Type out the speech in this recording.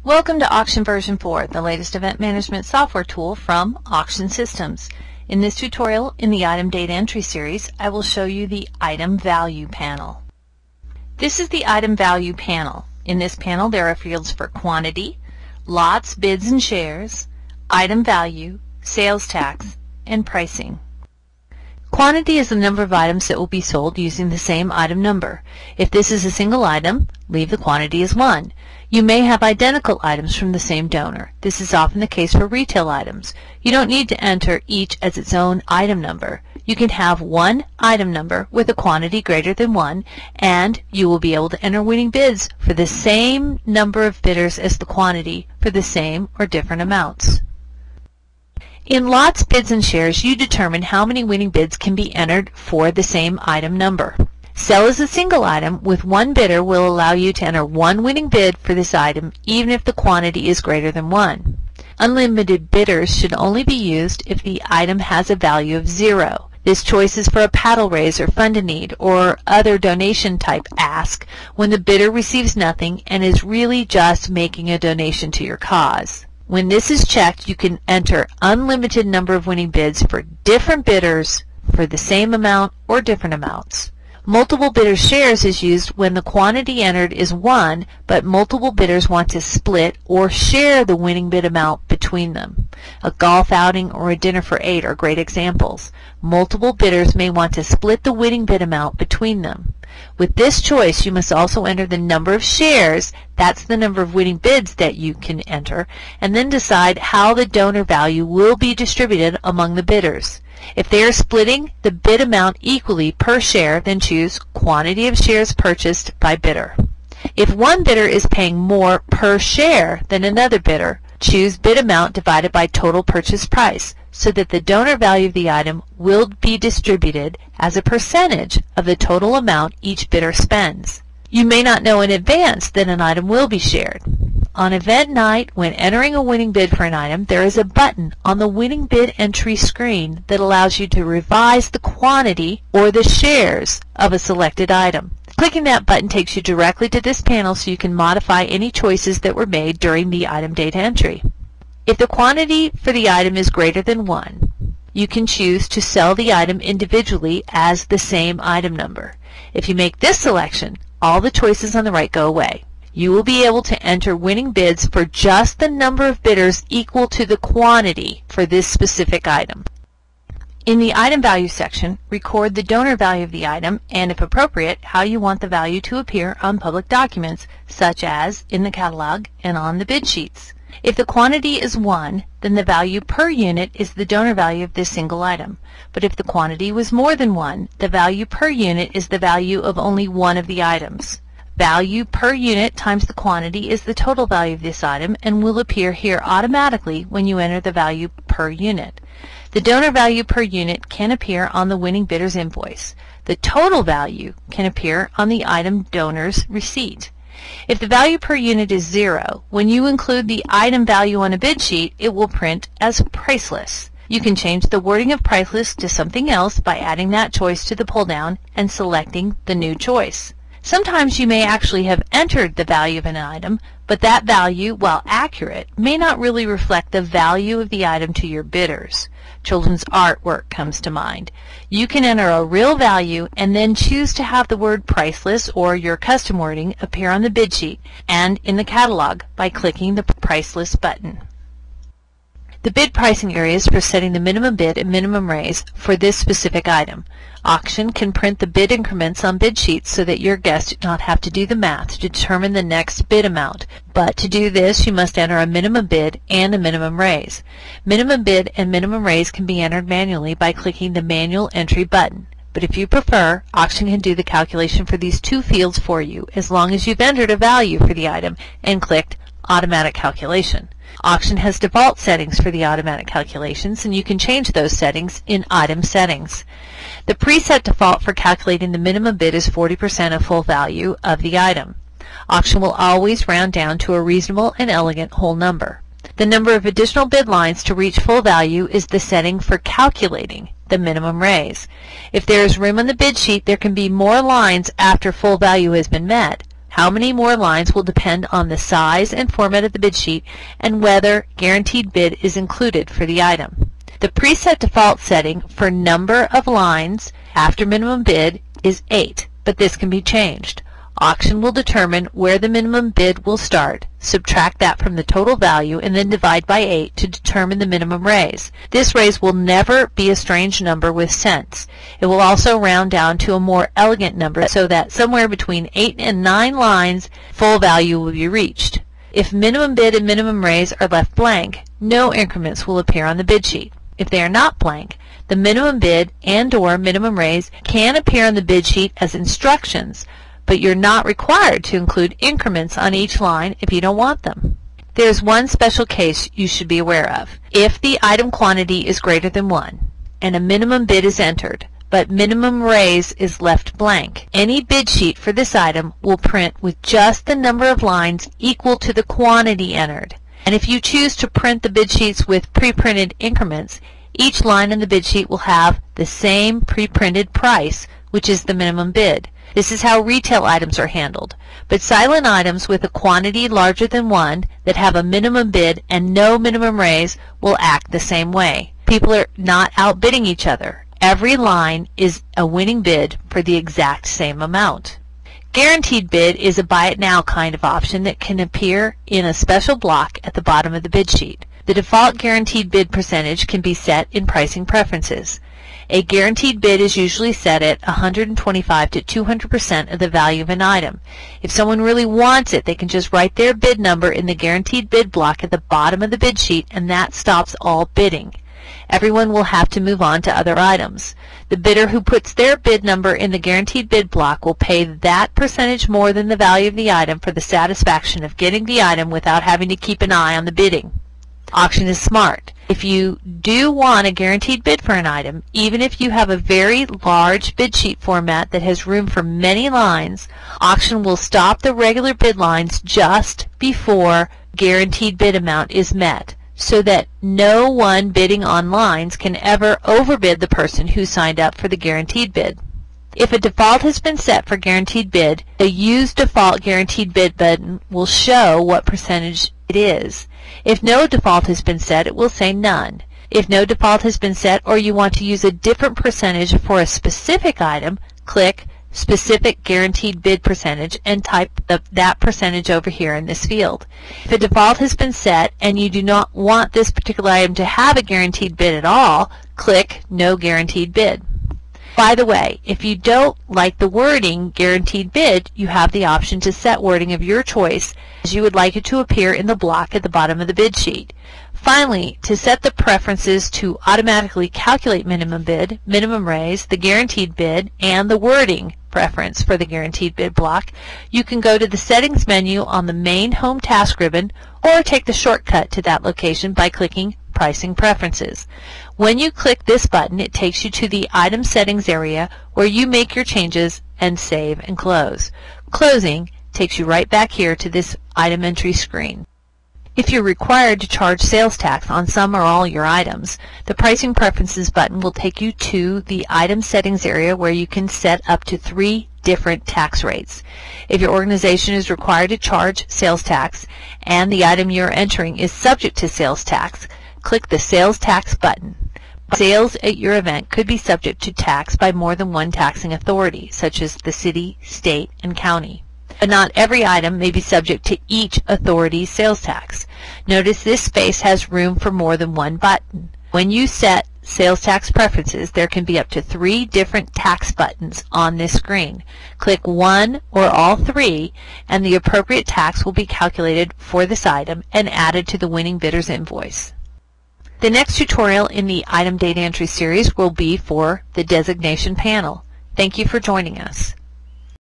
Welcome to Auction Version 4, the latest event management software tool from Auction Systems. In this tutorial, in the Item Data Entry series, I will show you the Item Value panel. This is the Item Value panel. In this panel, there are fields for quantity, lots, bids, and shares, item value, sales tax, and pricing. Quantity is the number of items that will be sold using the same item number. If this is a single item, leave the quantity as 1. You may have identical items from the same donor. This is often the case for retail items. You don't need to enter each as its own item number. You can have one item number with a quantity greater than 1, and you will be able to enter winning bids for the same number of bidders as the quantity for the same or different amounts. In lots, bids, and shares, you determine how many winning bids can be entered for the same item number. Sell as a single item with one bidder will allow you to enter one winning bid for this item even if the quantity is greater than 1. Unlimited bidders should only be used if the item has a value of 0. This choice is for a paddle raise or fund a need or other donation type ask when the bidder receives nothing and is really just making a donation to your cause. When this is checked, you can enter unlimited number of winning bids for different bidders for the same amount or different amounts. Multiple bidder shares is used when the quantity entered is 1, but multiple bidders want to split or share the winning bid amount between them. A golf outing or a dinner for 8 are great examples. Multiple bidders may want to split the winning bid amount between them. With this choice, you must also enter the number of shares, that's the number of winning bids that you can enter, and then decide how the donor value will be distributed among the bidders. If they are splitting the bid amount equally per share, then choose quantity of shares purchased by bidder. If one bidder is paying more per share than another bidder, choose bid amount divided by total purchase price so that the donor value of the item will be distributed as a percentage of the total amount each bidder spends. You may not know in advance that an item will be shared. On event night, when entering a winning bid for an item, there is a button on the winning bid entry screen that allows you to revise the quantity or the shares of a selected item. Clicking that button takes you directly to this panel so you can modify any choices that were made during the item data entry. If the quantity for the item is greater than 1, you can choose to sell the item individually as the same item number. If you make this selection, all the choices on the right go away. You will be able to enter winning bids for just the number of bidders equal to the quantity for this specific item. In the item value section, record the donor value of the item and, if appropriate, how you want the value to appear on public documents, such as in the catalog and on the bid sheets. If the quantity is 1, then the value per unit is the donor value of this single item. But if the quantity was more than 1, the value per unit is the value of only one of the items. Value per unit times the quantity is the total value of this item and will appear here automatically when you enter the value per unit. The donor value per unit can appear on the winning bidder's invoice. The total value can appear on the item donor's receipt. If the value per unit is 0, when you include the item value on a bid sheet, it will print as priceless. You can change the wording of priceless to something else by adding that choice to the pull-down and selecting the new choice. Sometimes you may actually have entered the value of an item, but that value, while accurate, may not really reflect the value of the item to your bidders. Children's artwork comes to mind. You can enter a real value and then choose to have the word priceless or your custom wording appear on the bid sheet and in the catalog by clicking the Priceless button. The bid pricing area is for setting the minimum bid and minimum raise for this specific item. Auction can print the bid increments on bid sheets so that your guests do not have to do the math to determine the next bid amount. But to do this, you must enter a minimum bid and a minimum raise. Minimum bid and minimum raise can be entered manually by clicking the Manual Entry button. But if you prefer, Auction can do the calculation for these two fields for you as long as you've entered a value for the item and clicked Automatic Calculation. Auction has default settings for the automatic calculations, and you can change those settings in Item Settings. The preset default for calculating the minimum bid is 40% of full value of the item. Auction will always round down to a reasonable and elegant whole number. The number of additional bid lines to reach full value is the setting for calculating the minimum raise. If there is room on the bid sheet, there can be more lines after full value has been met, How many more lines will depend on the size and format of the bid sheet and whether guaranteed bid is included for the item. The preset default setting for number of lines after minimum bid is 8, but this can be changed. Auction will determine where the minimum bid will start, subtract that from the total value, and then divide by 8 to determine the minimum raise. This raise will never be a strange number with cents. It will also round down to a more elegant number so that somewhere between 8 and 9 lines, full value will be reached. If minimum bid and minimum raise are left blank, no increments will appear on the bid sheet. If they are not blank, the minimum bid and/or minimum raise can appear on the bid sheet as instructions, but you're not required to include increments on each line if you don't want them. There's one special case you should be aware of. If the item quantity is greater than 1 and a minimum bid is entered, but minimum raise is left blank, any bid sheet for this item will print with just the number of lines equal to the quantity entered. And if you choose to print the bid sheets with pre-printed increments, each line in the bid sheet will have the same pre-printed price, which is the minimum bid. This is how retail items are handled. But silent items with a quantity larger than 1 that have a minimum bid and no minimum raise will act the same way. People are not outbidding each other. Every line is a winning bid for the exact same amount. Guaranteed bid is a buy it now kind of option that can appear in a special block at the bottom of the bid sheet. The default guaranteed bid percentage can be set in pricing preferences. A guaranteed bid is usually set at 125 to 200% of the value of an item. If someone really wants it, they can just write their bid number in the guaranteed bid block at the bottom of the bid sheet, and that stops all bidding. Everyone will have to move on to other items. The bidder who puts their bid number in the guaranteed bid block will pay that percentage more than the value of the item for the satisfaction of getting the item without having to keep an eye on the bidding. Auction is smart. If you do want a guaranteed bid for an item, even if you have a very large bid sheet format that has room for many lines, auction will stop the regular bid lines just before guaranteed bid amount is met, so that no one bidding on lines can ever overbid the person who signed up for the guaranteed bid. If a default has been set for guaranteed bid, the Use Default Guaranteed Bid button will show what percentage it is. If no default has been set, it will say none. If no default has been set or you want to use a different percentage for a specific item, click Specific Guaranteed Bid Percentage and type that percentage over here in this field. If a default has been set and you do not want this particular item to have a guaranteed bid at all, click No Guaranteed Bid. By the way, if you don't like the wording guaranteed bid, you have the option to set wording of your choice as you would like it to appear in the block at the bottom of the bid sheet. Finally, to set the preferences to automatically calculate minimum bid, minimum raise, the guaranteed bid, and the wording preference for the guaranteed bid block, you can go to the Settings menu on the main Home task ribbon or take the shortcut to that location by clicking Pricing Preferences. When you click this button, it takes you to the Item Settings area where you make your changes and save and close. Closing takes you right back here to this item entry screen. If you're required to charge sales tax on some or all your items, the Pricing Preferences button will take you to the Item Settings area where you can set up to 3 different tax rates. If your organization is required to charge sales tax and the item you're entering is subject to sales tax, click the Sales Tax button. Sales at your event could be subject to tax by more than one taxing authority, such as the city, state, and county. But not every item may be subject to each authority's sales tax. Notice this space has room for more than one button. When you set sales tax preferences, there can be up to 3 different tax buttons on this screen. Click one or all 3, and the appropriate tax will be calculated for this item and added to the winning bidder's invoice. The next tutorial in the Item Data Entry series will be for the Designation panel. Thank you for joining us.